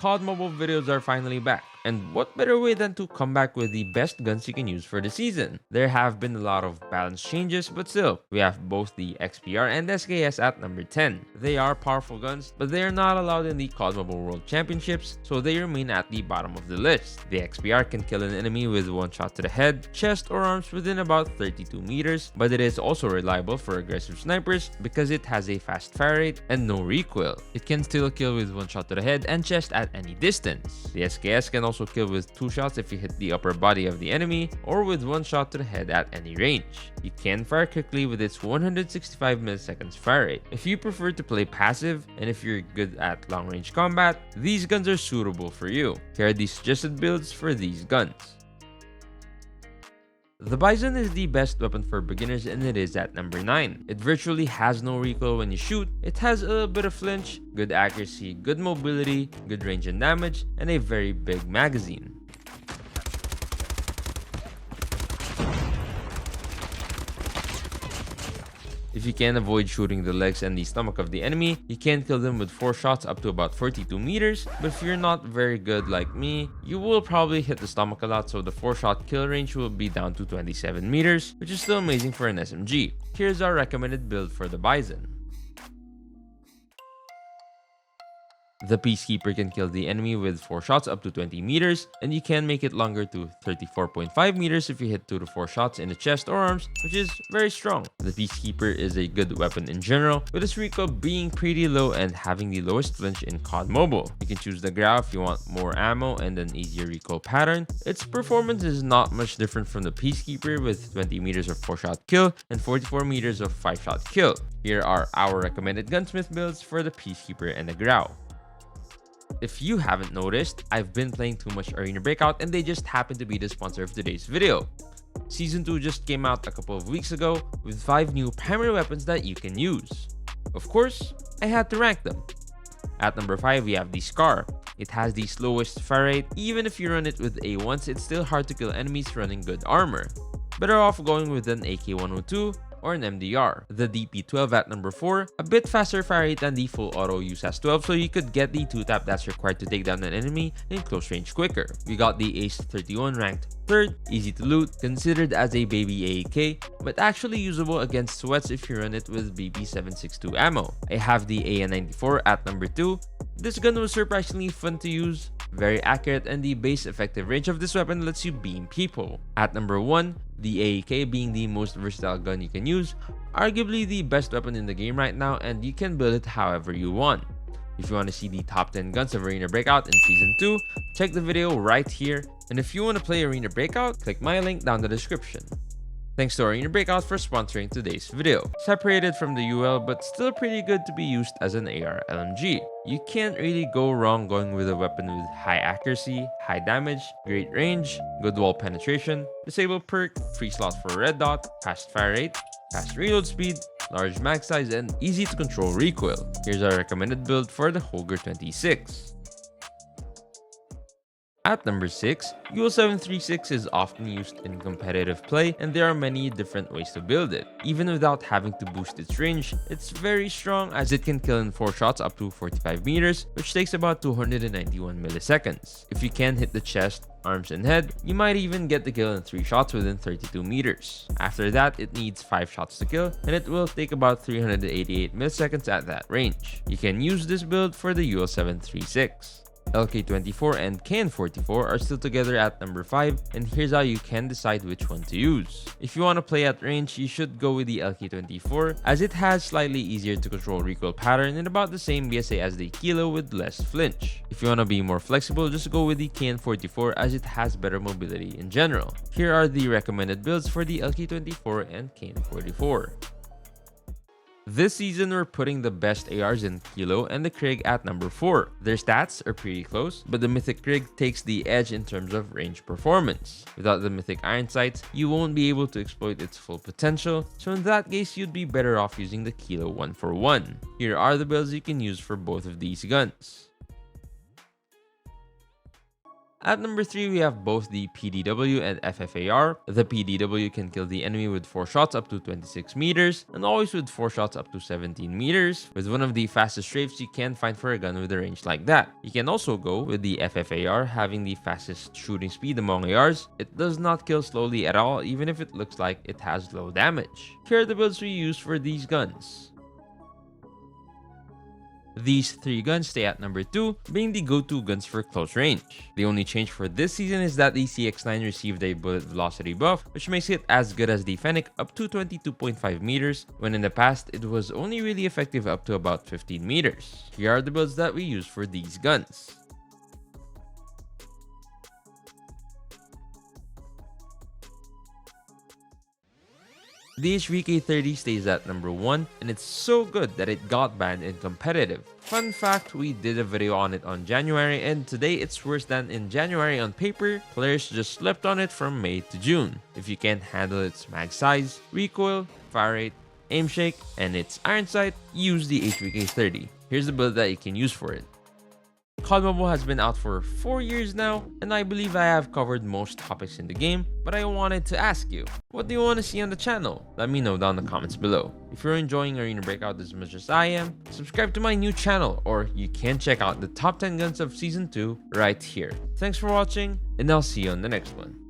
COD Mobile videos are finally back. And what better way than to come back with the best guns you can use for the season? There have been a lot of balance changes, but still, we have both the XPR and SKS at number 10. They are powerful guns, but they are not allowed in the COD Mobile World Championships, so they remain at the bottom of the list. The XPR can kill an enemy with one shot to the head, chest, or arms within about 32 meters, but it is also reliable for aggressive snipers because it has a fast fire rate and no recoil. It can still kill with one shot to the head and chest at any distance. The SKS can also kill with 2 shots if you hit the upper body of the enemy, or with 1 shot to the head at any range. You can fire quickly with its 165 milliseconds fire rate. If you prefer to play passive, and if you're good at long range combat, these guns are suitable for you. Here are the suggested builds for these guns. The Bison is the best weapon for beginners and it is at number 9. It virtually has no recoil when you shoot, it has a little bit of flinch, good accuracy, good mobility, good range and damage, and a very big magazine. If you can avoid shooting the legs and the stomach of the enemy, you can kill them with 4 shots up to about 42 meters, but if you're not very good like me, you will probably hit the stomach a lot, so the 4-shot kill range will be down to 27 meters, which is still amazing for an SMG. Here's our recommended build for the Bison. The Peacekeeper can kill the enemy with 4 shots up to 20 meters, and you can make it longer to 34.5 meters if you hit 2 to 4 shots in the chest or arms, which is very strong. The Peacekeeper is a good weapon in general, with its recoil being pretty low and having the lowest flinch in COD Mobile. You can choose the Grau if you want more ammo and an easier recoil pattern. Its performance is not much different from the Peacekeeper with 20 meters of 4-shot kill and 44 meters of 5-shot kill. Here are our recommended Gunsmith builds for the Peacekeeper and the Grau. If you haven't noticed, I've been playing too much Arena Breakout and they just happen to be the sponsor of today's video. Season 2 just came out a couple of weeks ago with 5 new primary weapons that you can use. Of course, I had to rank them. At number 5, we have the Scar. It has the slowest fire rate. Even if you run it with A1s, it's still hard to kill enemies running good armor. Better off going with an AK-102 or an MDR. The DP12 at number 4, a bit faster fire rate than the full auto USAS-12, so you could get the 2-tap that's required to take down an enemy in close range quicker. We got the Ace-31 ranked 3rd, easy to loot, considered as a baby AAK, but actually usable against sweats if you run it with BP762 ammo. I have the AN-94 at number 2. This gun was surprisingly fun to use, very accurate, and the base effective range of this weapon lets you beam people. At number 1, the AAK being the most versatile gun you can use, arguably the best weapon in the game right now, and you can build it however you want. If you want to see the top 10 guns of Arena Breakout in Season 2, check the video right here, and if you want to play Arena Breakout, click my link down the description. Thanks to Arena Breakout for sponsoring today's video. Separated from the UL but still pretty good to be used as an AR LMG. You can't really go wrong going with a weapon with high accuracy, high damage, great range, good wall penetration, disabled perk, free slot for red dot, fast fire rate, fast reload speed, large mag size, and easy to control recoil. Here's our recommended build for the Holger 26. At number 6, UL736 is often used in competitive play and there are many different ways to build it. Even without having to boost its range, it's very strong as it can kill in 4 shots up to 45 meters, which takes about 291 milliseconds. If you can hit the chest, arms, and head, you might even get the kill in 3 shots within 32 meters. After that, it needs 5 shots to kill, and it will take about 388 milliseconds at that range. You can use this build for the UL736. LK24 and KN44 are still together at number 5, and here's how you can decide which one to use. If you want to play at range, you should go with the LK24 as it has slightly easier to control recoil pattern and about the same BSA as the Kilo with less flinch. If you want to be more flexible, just go with the KN44 as it has better mobility in general. Here are the recommended builds for the LK24 and KN44. This season, we're putting the best ARs in Kilo and the Krig at number 4. Their stats are pretty close, but the Mythic Krig takes the edge in terms of range performance. Without the Mythic Iron Sights, you won't be able to exploit its full potential, so in that case, you'd be better off using the Kilo 1-for-1. Here are the builds you can use for both of these guns. At number 3, we have both the PDW and FFAR. The PDW can kill the enemy with 4 shots up to 26 meters, and always with 4 shots up to 17 meters, with one of the fastest strafes you can find for a gun with a range like that. You can also go with the FFAR, having the fastest shooting speed among ARs. It does not kill slowly at all, even if it looks like it has low damage. Here are the builds we use for these guns. These 3 guns stay at number 2, being the go-to guns for close range. The only change for this season is that the CX-9 received a bullet velocity buff, which makes it as good as the Fennec up to 22.5 meters, when in the past it was only really effective up to about 15 meters. Here are the builds that we use for these guns. The HVK-30 stays at number 1, and it's so good that it got banned in competitive. Fun fact, we did a video on it on January, and today it's worse than in January on paper. Players just slept on it from May to June. If you can't handle its mag size, recoil, fire rate, aim shake, and its iron sight, use the HVK-30. Here's the build that you can use for it. COD Mobile has been out for 4 years now, and I believe I have covered most topics in the game, but I wanted to ask you, what do you want to see on the channel? Let me know down in the comments below. If you're enjoying Arena Breakout as much as I am, subscribe to my new channel, or you can check out the top 10 guns of Season 2 right here. Thanks for watching, and I'll see you on the next one.